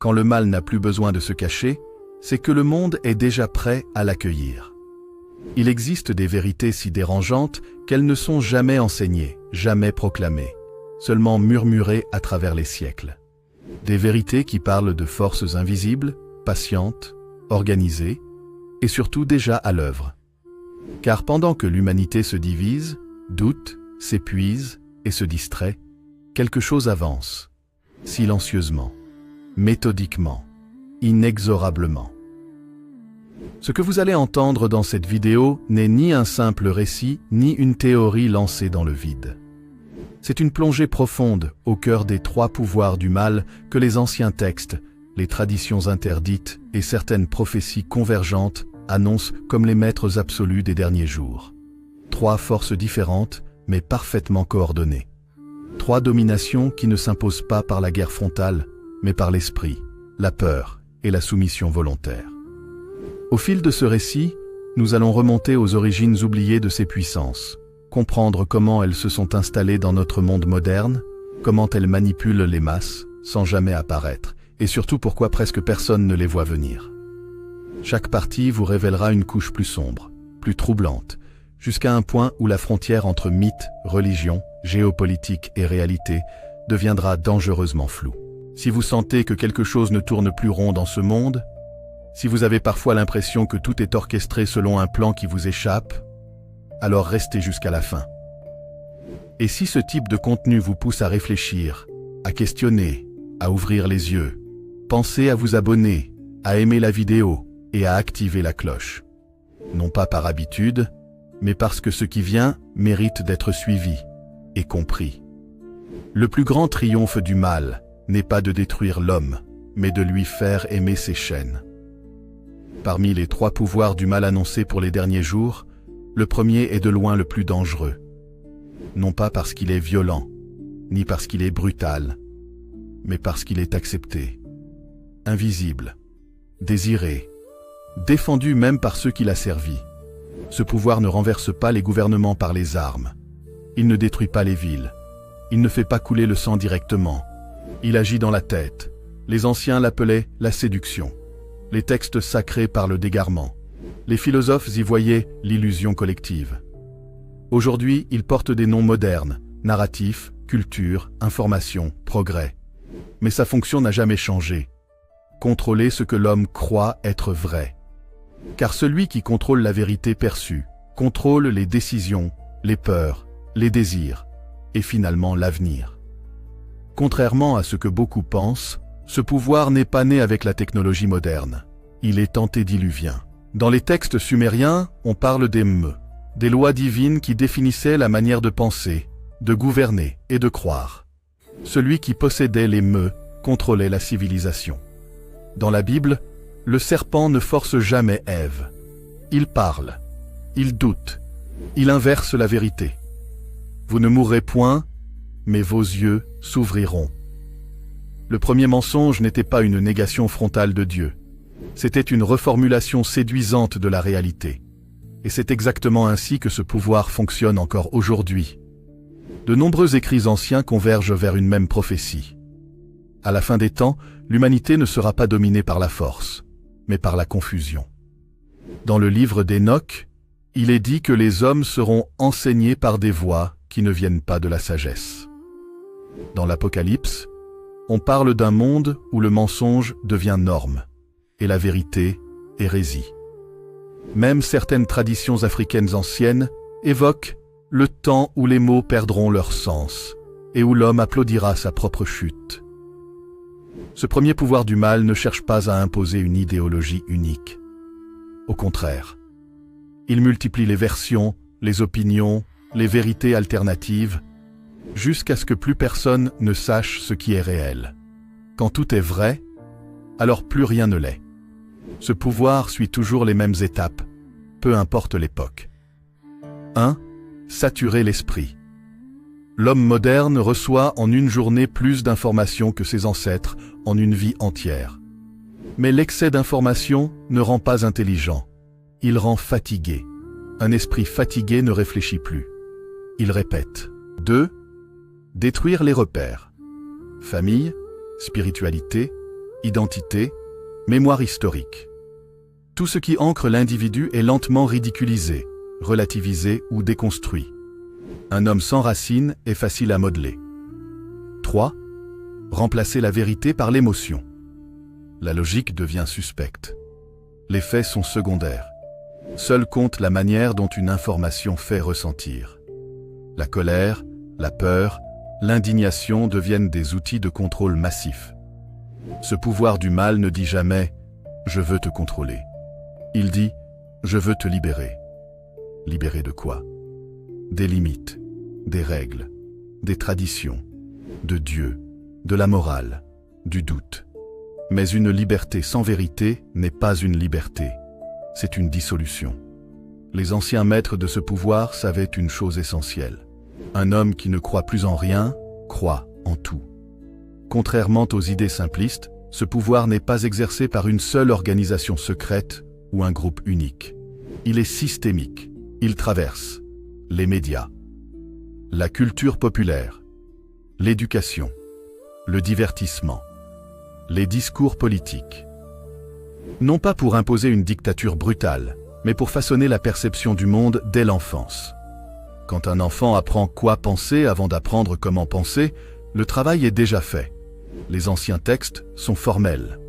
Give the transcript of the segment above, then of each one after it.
Quand le mal n'a plus besoin de se cacher, c'est que le monde est déjà prêt à l'accueillir. Il existe des vérités si dérangeantes qu'elles ne sont jamais enseignées, jamais proclamées, seulement murmurées à travers les siècles. Des vérités qui parlent de forces invisibles, patientes, organisées, et surtout déjà à l'œuvre. Car pendant que l'humanité se divise, doute, s'épuise et se distrait, quelque chose avance, silencieusement, méthodiquement, inexorablement. Ce que vous allez entendre dans cette vidéo n'est ni un simple récit, ni une théorie lancée dans le vide. C'est une plongée profonde au cœur des 3 pouvoirs du mal que les anciens textes, les traditions interdites et certaines prophéties convergentes annoncent comme les maîtres absolus des derniers jours. 3 forces différentes, mais parfaitement coordonnées. 3 dominations qui ne s'imposent pas par la guerre frontale, mais par l'esprit, la peur et la soumission volontaire. Au fil de ce récit, nous allons remonter aux origines oubliées de ces puissances, comprendre comment elles se sont installées dans notre monde moderne, comment elles manipulent les masses, sans jamais apparaître, et surtout pourquoi presque personne ne les voit venir. Chaque partie vous révélera une couche plus sombre, plus troublante, jusqu'à un point où la frontière entre mythe, religion, géopolitique et réalité deviendra dangereusement floue. Si vous sentez que quelque chose ne tourne plus rond dans ce monde, si vous avez parfois l'impression que tout est orchestré selon un plan qui vous échappe, alors restez jusqu'à la fin. Et si ce type de contenu vous pousse à réfléchir, à questionner, à ouvrir les yeux, pensez à vous abonner, à aimer la vidéo et à activer la cloche. Non pas par habitude, mais parce que ce qui vient mérite d'être suivi et compris. Le plus grand triomphe du mal n'est pas de détruire l'homme, mais de lui faire aimer ses chaînes. Parmi les 3 pouvoirs du mal annoncés pour les derniers jours, le premier est de loin le plus dangereux. Non pas parce qu'il est violent, ni parce qu'il est brutal, mais parce qu'il est accepté, invisible, désiré, défendu même par ceux qui l'a servi. Ce pouvoir ne renverse pas les gouvernements par les armes. Il ne détruit pas les villes. Il ne fait pas couler le sang directement. Il agit dans la tête. Les anciens l'appelaient la séduction. Les textes sacrés parlent le d'égarement. Les philosophes y voyaient l'illusion collective. Aujourd'hui, il porte des noms modernes, narratifs, culture, information, progrès. Mais sa fonction n'a jamais changé. Contrôler ce que l'homme croit être vrai. Car celui qui contrôle la vérité perçue, contrôle les décisions, les peurs, les désirs, et finalement l'avenir. Contrairement à ce que beaucoup pensent, ce pouvoir n'est pas né avec la technologie moderne. Il est antédiluvien. Dans les textes sumériens, on parle des me, des lois divines qui définissaient la manière de penser, de gouverner et de croire. Celui qui possédait les me contrôlait la civilisation. Dans la Bible, le serpent ne force jamais Ève. Il parle, il doute, il inverse la vérité. Vous ne mourrez point, mais vos yeux s'ouvriront. Le premier mensonge n'était pas une négation frontale de Dieu. C'était une reformulation séduisante de la réalité. Et c'est exactement ainsi que ce pouvoir fonctionne encore aujourd'hui. De nombreux écrits anciens convergent vers une même prophétie. À la fin des temps, l'humanité ne sera pas dominée par la force, mais par la confusion. Dans le livre d'Enoch, il est dit que les hommes seront enseignés par des voix qui ne viennent pas de la sagesse. Dans l'Apocalypse, on parle d'un monde où le mensonge devient norme, et la vérité, hérésie. Même certaines traditions africaines anciennes évoquent le temps où les mots perdront leur sens, et où l'homme applaudira sa propre chute. Ce premier pouvoir du mal ne cherche pas à imposer une idéologie unique. Au contraire, il multiplie les versions, les opinions, les vérités alternatives, jusqu'à ce que plus personne ne sache ce qui est réel. Quand tout est vrai, alors plus rien ne l'est. Ce pouvoir suit toujours les mêmes étapes, peu importe l'époque. 1. Saturer l'esprit. L'homme moderne reçoit en une journée plus d'informations que ses ancêtres en une vie entière. Mais l'excès d'informations ne rend pas intelligent, il rend fatigué. Un esprit fatigué ne réfléchit plus. Il répète. 2. Détruire les repères. Famille, spiritualité, identité, mémoire historique. Tout ce qui ancre l'individu est lentement ridiculisé, relativisé ou déconstruit. Un homme sans racines est facile à modeler. 3. Remplacer la vérité par l'émotion. La logique devient suspecte. Les faits sont secondaires. Seule compte la manière dont une information fait ressentir. La colère, la peur, l'indignation deviennent des outils de contrôle massif. Ce pouvoir du mal ne dit jamais « je veux te contrôler ». Il dit « je veux te libérer ». Libérer de quoi? Des limites, des règles, des traditions, de Dieu, de la morale, du doute. Mais une liberté sans vérité n'est pas une liberté, c'est une dissolution. Les anciens maîtres de ce pouvoir savaient une chose essentielle. Un homme qui ne croit plus en rien, croit en tout. Contrairement aux idées simplistes, ce pouvoir n'est pas exercé par une seule organisation secrète ou un groupe unique. Il est systémique. Il traverse les médias, la culture populaire, l'éducation, le divertissement, les discours politiques. Non pas pour imposer une dictature brutale, mais pour façonner la perception du monde dès l'enfance. Quand un enfant apprend quoi penser avant d'apprendre comment penser, le travail est déjà fait. Les anciens textes sont formels.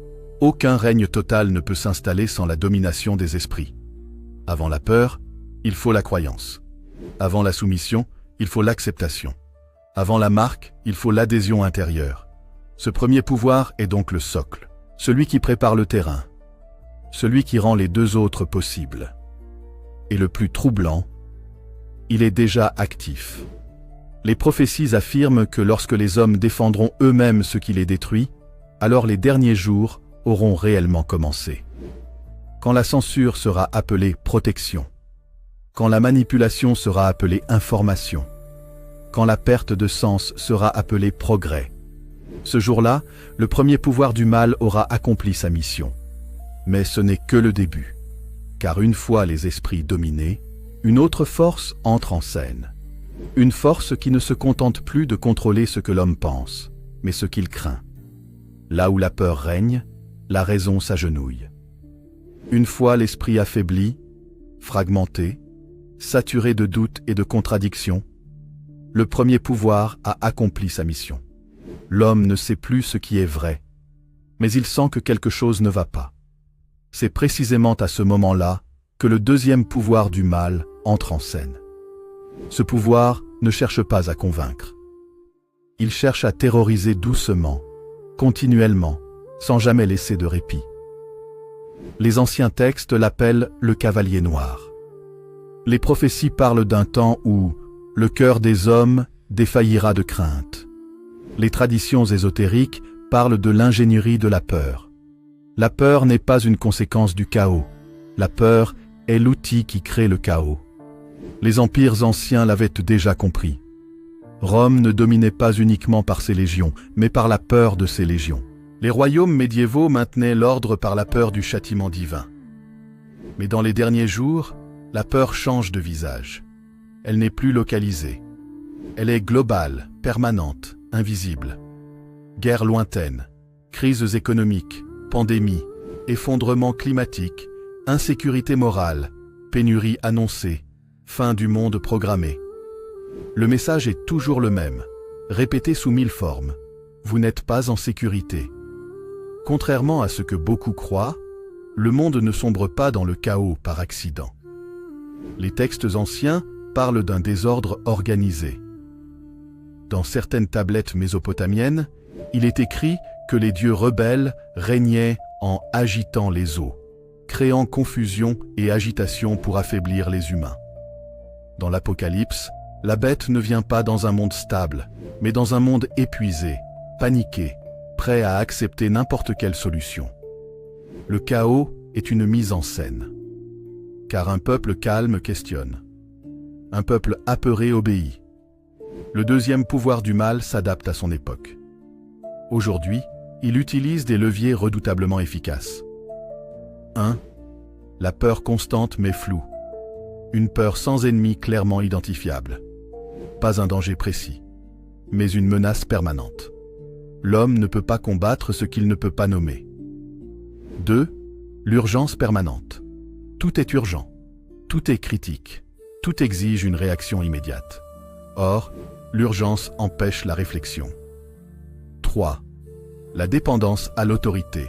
Aucun règne total ne peut s'installer sans la domination des esprits. Avant la peur, il faut la croyance. Avant la soumission, il faut l'acceptation. Avant la marque, il faut l'adhésion intérieure. Ce premier pouvoir est donc le socle, celui qui prépare le terrain, celui qui rend les deux autres possibles. Et le plus troublant, il est déjà actif. Les prophéties affirment que lorsque les hommes défendront eux-mêmes ce qui les détruit, alors les derniers jours auront réellement commencé. Quand la censure sera appelée protection, quand la manipulation sera appelée information, quand la perte de sens sera appelée progrès. Ce jour-là, le premier pouvoir du mal aura accompli sa mission. Mais ce n'est que le début, car une fois les esprits dominés, une autre force entre en scène. Une force qui ne se contente plus de contrôler ce que l'homme pense, mais ce qu'il craint. Là où la peur règne, la raison s'agenouille. Une fois l'esprit affaibli, fragmenté, saturé de doutes et de contradictions, le premier pouvoir a accompli sa mission. L'homme ne sait plus ce qui est vrai, mais il sent que quelque chose ne va pas. C'est précisément à ce moment-là que le deuxième pouvoir du mal entre en scène. Ce pouvoir ne cherche pas à convaincre. Il cherche à terroriser doucement, continuellement, sans jamais laisser de répit. Les anciens textes l'appellent le cavalier noir. Les prophéties parlent d'un temps où le cœur des hommes défaillira de crainte. Les traditions ésotériques parlent de l'ingénierie de la peur. La peur n'est pas une conséquence du chaos. La peur est l'outil qui crée le chaos. Les empires anciens l'avaient déjà compris. Rome ne dominait pas uniquement par ses légions, mais par la peur de ses légions. Les royaumes médiévaux maintenaient l'ordre par la peur du châtiment divin. Mais dans les derniers jours, la peur change de visage. Elle n'est plus localisée. Elle est globale, permanente, invisible. Guerres lointaines, crises économiques, pandémies, effondrement climatique, insécurité morale, pénurie annoncée, fin du monde programmé. Le message est toujours le même, répété sous 1000 formes. Vous n'êtes pas en sécurité. Contrairement à ce que beaucoup croient, le monde ne sombre pas dans le chaos par accident. Les textes anciens parlent d'un désordre organisé. Dans certaines tablettes mésopotamiennes, il est écrit que les dieux rebelles régnaient en agitant les eaux, créant confusion et agitation pour affaiblir les humains. Dans l'Apocalypse, la bête ne vient pas dans un monde stable, mais dans un monde épuisé, paniqué, prêt à accepter n'importe quelle solution. Le chaos est une mise en scène. Car un peuple calme questionne. Un peuple apeuré obéit. Le deuxième pouvoir du mal s'adapte à son époque. Aujourd'hui, il utilise des leviers redoutablement efficaces. 1. La peur constante mais floue. Une peur sans ennemi clairement identifiable. Pas un danger précis, mais une menace permanente. L'homme ne peut pas combattre ce qu'il ne peut pas nommer. 2. L'urgence permanente. Tout est urgent, tout est critique, tout exige une réaction immédiate. Or, l'urgence empêche la réflexion. 3. La dépendance à l'autorité.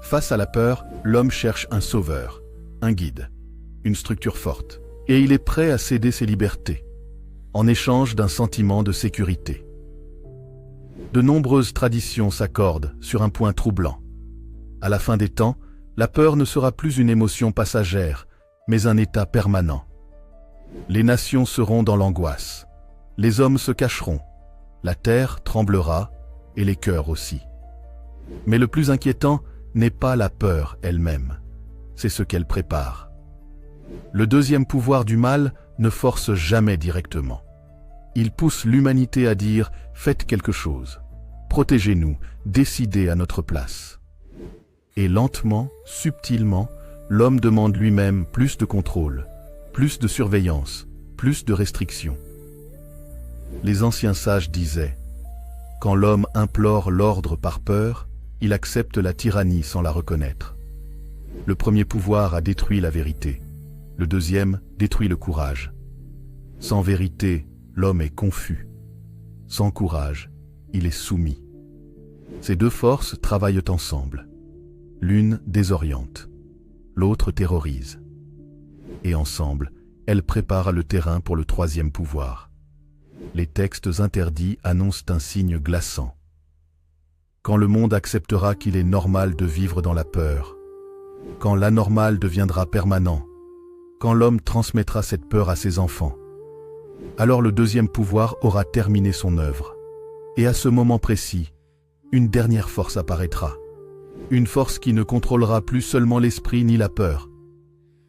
Face à la peur, l'homme cherche un sauveur, un guide, une structure forte, et il est prêt à céder ses libertés, en échange d'un sentiment de sécurité. De nombreuses traditions s'accordent sur un point troublant. À la fin des temps, la peur ne sera plus une émotion passagère, mais un état permanent. Les nations seront dans l'angoisse, les hommes se cacheront, la terre tremblera et les cœurs aussi. Mais le plus inquiétant n'est pas la peur elle-même, c'est ce qu'elle prépare. Le deuxième pouvoir du mal ne force jamais directement. Il pousse l'humanité à dire « faites quelque chose, protégez-nous, décidez à notre place ». Et lentement, subtilement, l'homme demande lui-même plus de contrôle, plus de surveillance, plus de restrictions. Les anciens sages disaient « Quand l'homme implore l'ordre par peur, il accepte la tyrannie sans la reconnaître. » Le premier pouvoir a détruit la vérité, le deuxième détruit le courage. Sans vérité, l'homme est confus. Sans courage, il est soumis. Ces deux forces travaillent ensemble. L'une désoriente, l'autre terrorise. Et ensemble, elles préparent le terrain pour le troisième pouvoir. Les textes interdits annoncent un signe glaçant. Quand le monde acceptera qu'il est normal de vivre dans la peur, quand l'anormal deviendra permanent, quand l'homme transmettra cette peur à ses enfants, alors le deuxième pouvoir aura terminé son œuvre. Et à ce moment précis, une dernière force apparaîtra. Une force qui ne contrôlera plus seulement l'esprit ni la peur,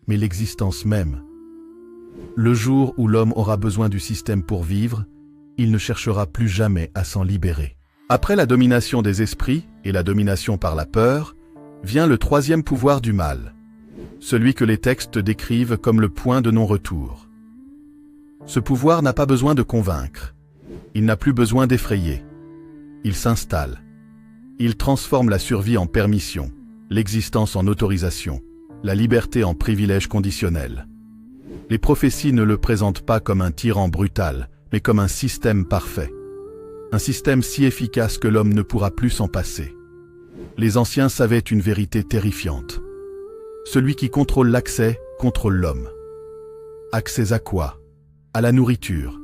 mais l'existence même. Le jour où l'homme aura besoin du système pour vivre, il ne cherchera plus jamais à s'en libérer. Après la domination des esprits et la domination par la peur, vient le troisième pouvoir du mal, celui que les textes décrivent comme le point de non-retour. Ce pouvoir n'a pas besoin de convaincre, il n'a plus besoin d'effrayer. Il s'installe. Il transforme la survie en permission, l'existence en autorisation, la liberté en privilège conditionnel. Les prophéties ne le présentent pas comme un tyran brutal, mais comme un système parfait. Un système si efficace que l'homme ne pourra plus s'en passer. Les anciens savaient une vérité terrifiante. Celui qui contrôle l'accès contrôle l'homme. Accès à quoi? À la nourriture,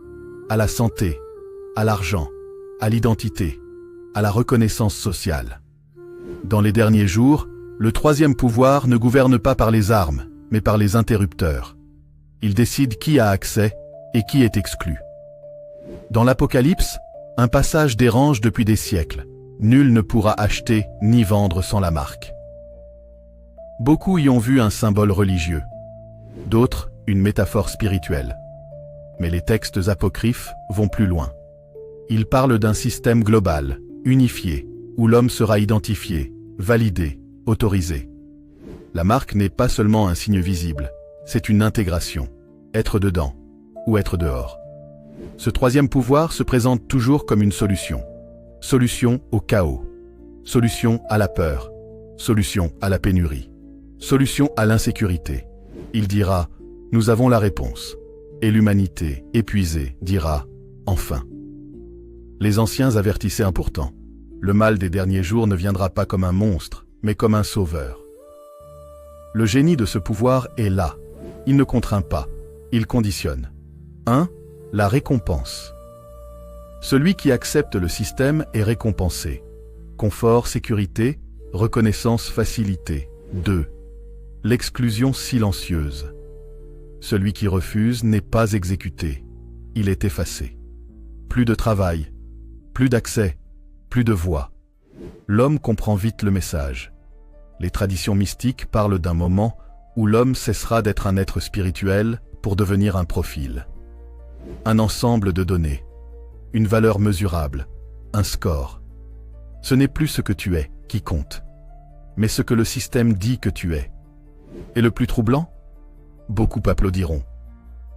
à la santé, à l'argent, à l'identité, à la reconnaissance sociale. Dans les derniers jours, le troisième pouvoir ne gouverne pas par les armes, mais par les interrupteurs. Il décide qui a accès et qui est exclu. Dans l'Apocalypse, un passage dérange depuis des siècles. Nul ne pourra acheter ni vendre sans la marque. Beaucoup y ont vu un symbole religieux, d'autres une métaphore spirituelle. Mais les textes apocryphes vont plus loin. Ils parlent d'un système global, unifié, où l'homme sera identifié, validé, autorisé. La marque n'est pas seulement un signe visible, c'est une intégration, être dedans ou être dehors. Ce troisième pouvoir se présente toujours comme une solution. Solution au chaos, solution à la peur, solution à la pénurie, solution à l'insécurité. Il dira « Nous avons la réponse ». Et l'humanité, épuisée, dira « Enfin ». Les anciens avertissaient un pourtant. Le mal des derniers jours ne viendra pas comme un monstre, mais comme un sauveur. Le génie de ce pouvoir est là. Il ne contraint pas, il conditionne. 1. La récompense. Celui qui accepte le système est récompensé. Confort, sécurité, reconnaissance, facilité. 2. L'exclusion silencieuse. Celui qui refuse n'est pas exécuté, il est effacé. Plus de travail, plus d'accès, plus de voix. L'homme comprend vite le message. Les traditions mystiques parlent d'un moment où l'homme cessera d'être un être spirituel pour devenir un profil. Un ensemble de données, une valeur mesurable, un score. Ce n'est plus ce que tu es qui compte, mais ce que le système dit que tu es. Et le plus troublant? Beaucoup applaudiront.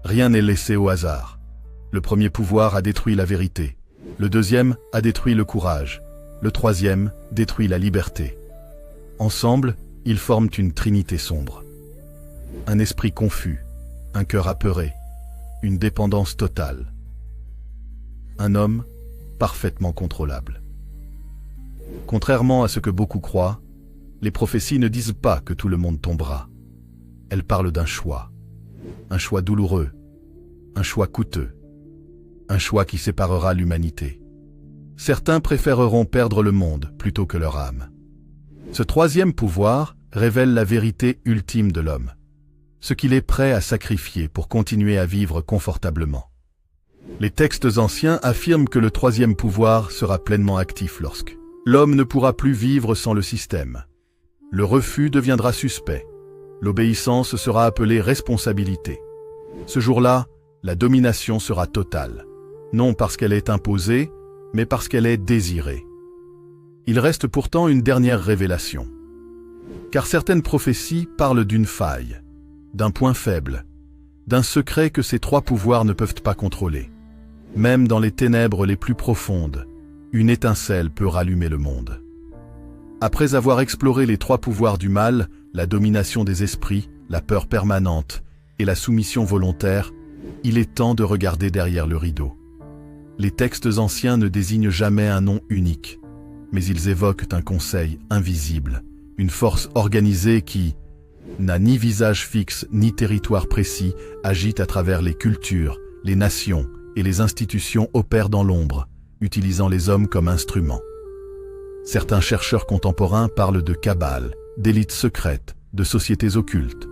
Rien n'est laissé au hasard. Le premier pouvoir a détruit la vérité. Le deuxième a détruit le courage. Le troisième détruit la liberté. Ensemble, ils forment une trinité sombre. Un esprit confus, un cœur apeuré, une dépendance totale. Un homme parfaitement contrôlable. Contrairement à ce que beaucoup croient, les prophéties ne disent pas que tout le monde tombera. Elles parlent d'un choix. Un choix douloureux, un choix coûteux, un choix qui séparera l'humanité. Certains préféreront perdre le monde plutôt que leur âme. Ce troisième pouvoir révèle la vérité ultime de l'homme, ce qu'il est prêt à sacrifier pour continuer à vivre confortablement. Les textes anciens affirment que le troisième pouvoir sera pleinement actif lorsque l'homme ne pourra plus vivre sans le système. Le refus deviendra suspect. L'obéissance sera appelée responsabilité. Ce jour-là, la domination sera totale, non parce qu'elle est imposée, mais parce qu'elle est désirée. Il reste pourtant une dernière révélation. Car certaines prophéties parlent d'une faille, d'un point faible, d'un secret que ces trois pouvoirs ne peuvent pas contrôler. Même dans les ténèbres les plus profondes, une étincelle peut rallumer le monde. Après avoir exploré les trois pouvoirs du mal, la domination des esprits, la peur permanente et la soumission volontaire, il est temps de regarder derrière le rideau. Les textes anciens ne désignent jamais un nom unique, mais ils évoquent un conseil invisible, une force organisée qui n'a ni visage fixe ni territoire précis, agite à travers les cultures, les nations et les institutions opèrent dans l'ombre, utilisant les hommes comme instruments. Certains chercheurs contemporains parlent de cabale, d'élites secrètes, de sociétés occultes.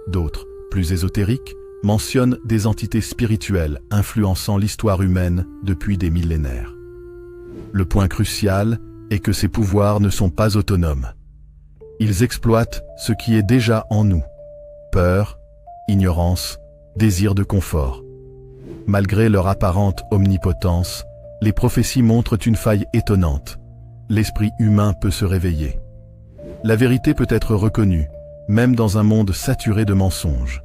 D'autres, plus ésotériques, mentionnent des entités spirituelles influençant l'histoire humaine depuis des millénaires. Le point crucial est que ces pouvoirs ne sont pas autonomes. Ils exploitent ce qui est déjà en nous. Peur, ignorance, désir de confort. Malgré leur apparente omnipotence, les prophéties montrent une faille étonnante. L'esprit humain peut se réveiller. La vérité peut être reconnue, même dans un monde saturé de mensonges.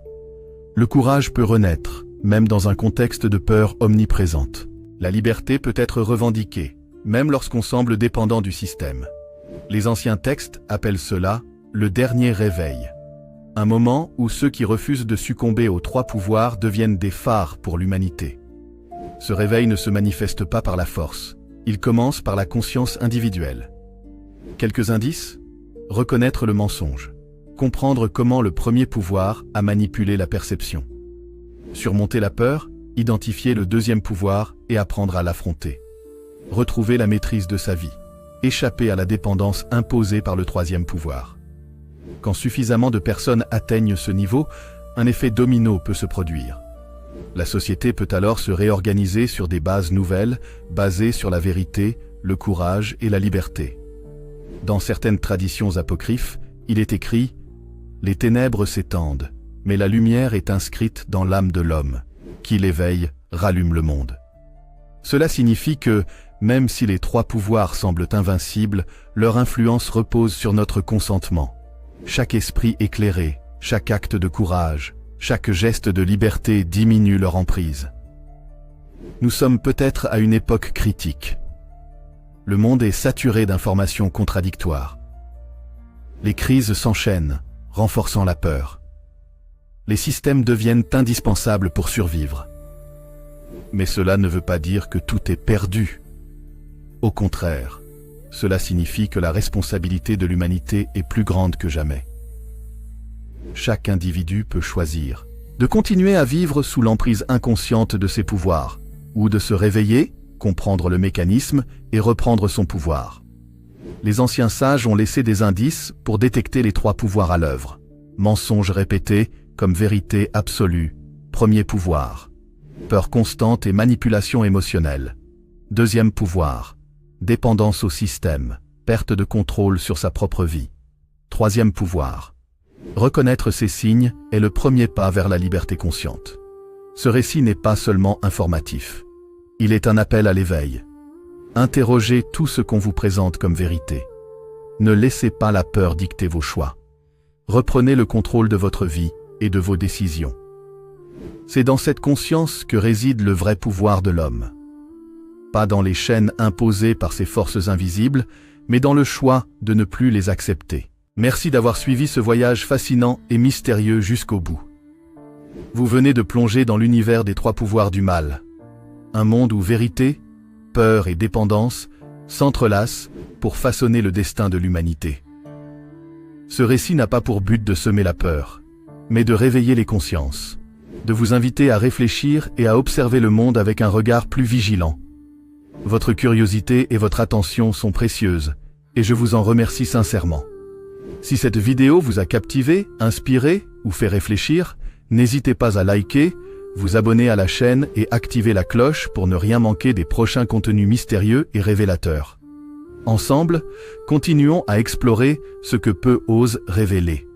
Le courage peut renaître, même dans un contexte de peur omniprésente. La liberté peut être revendiquée, même lorsqu'on semble dépendant du système. Les anciens textes appellent cela le dernier réveil. Un moment où ceux qui refusent de succomber aux trois pouvoirs deviennent des phares pour l'humanité. Ce réveil ne se manifeste pas par la force. Il commence par la conscience individuelle. Quelques indices ? Reconnaître le mensonge. Comprendre comment le premier pouvoir a manipulé la perception. Surmonter la peur, identifier le deuxième pouvoir et apprendre à l'affronter. Retrouver la maîtrise de sa vie. Échapper à la dépendance imposée par le troisième pouvoir. Quand suffisamment de personnes atteignent ce niveau, un effet domino peut se produire. La société peut alors se réorganiser sur des bases nouvelles, basées sur la vérité, le courage et la liberté. Dans certaines traditions apocryphes, il est écrit « Les ténèbres s'étendent, mais la lumière est inscrite dans l'âme de l'homme, qui l'éveille, rallume le monde. » Cela signifie que, même si les trois pouvoirs semblent invincibles, leur influence repose sur notre consentement. Chaque esprit éclairé, chaque acte de courage, chaque geste de liberté diminue leur emprise. Nous sommes peut-être à une époque critique. Le monde est saturé d'informations contradictoires. Les crises s'enchaînent, renforçant la peur. Les systèmes deviennent indispensables pour survivre. Mais cela ne veut pas dire que tout est perdu. Au contraire, cela signifie que la responsabilité de l'humanité est plus grande que jamais. Chaque individu peut choisir de continuer à vivre sous l'emprise inconsciente de ses pouvoirs, ou de se réveiller, comprendre le mécanisme et reprendre son pouvoir. Les anciens sages ont laissé des indices pour détecter les trois pouvoirs à l'œuvre. Mensonges répétés comme vérité absolue, premier pouvoir. Peur constante et manipulation émotionnelle. Deuxième pouvoir. Dépendance au système, perte de contrôle sur sa propre vie. Troisième pouvoir. Reconnaître ces signes est le premier pas vers la liberté consciente. Ce récit n'est pas seulement informatif. Il est un appel à l'éveil. Interrogez tout ce qu'on vous présente comme vérité. Ne laissez pas la peur dicter vos choix. Reprenez le contrôle de votre vie et de vos décisions. C'est dans cette conscience que réside le vrai pouvoir de l'homme. Pas dans les chaînes imposées par ces forces invisibles, mais dans le choix de ne plus les accepter. Merci d'avoir suivi ce voyage fascinant et mystérieux jusqu'au bout. Vous venez de plonger dans l'univers des 3 pouvoirs du mal. Un monde où vérité, peur et dépendance s'entrelacent pour façonner le destin de l'humanité. Ce récit n'a pas pour but de semer la peur, mais de réveiller les consciences, de vous inviter à réfléchir et à observer le monde avec un regard plus vigilant. Votre curiosité et votre attention sont précieuses, et je vous en remercie sincèrement. Si cette vidéo vous a captivé, inspiré ou fait réfléchir, n'hésitez pas à liker, vous abonner à la chaîne et activer la cloche pour ne rien manquer des prochains contenus mystérieux et révélateurs. Ensemble, continuons à explorer ce que peu osent révéler.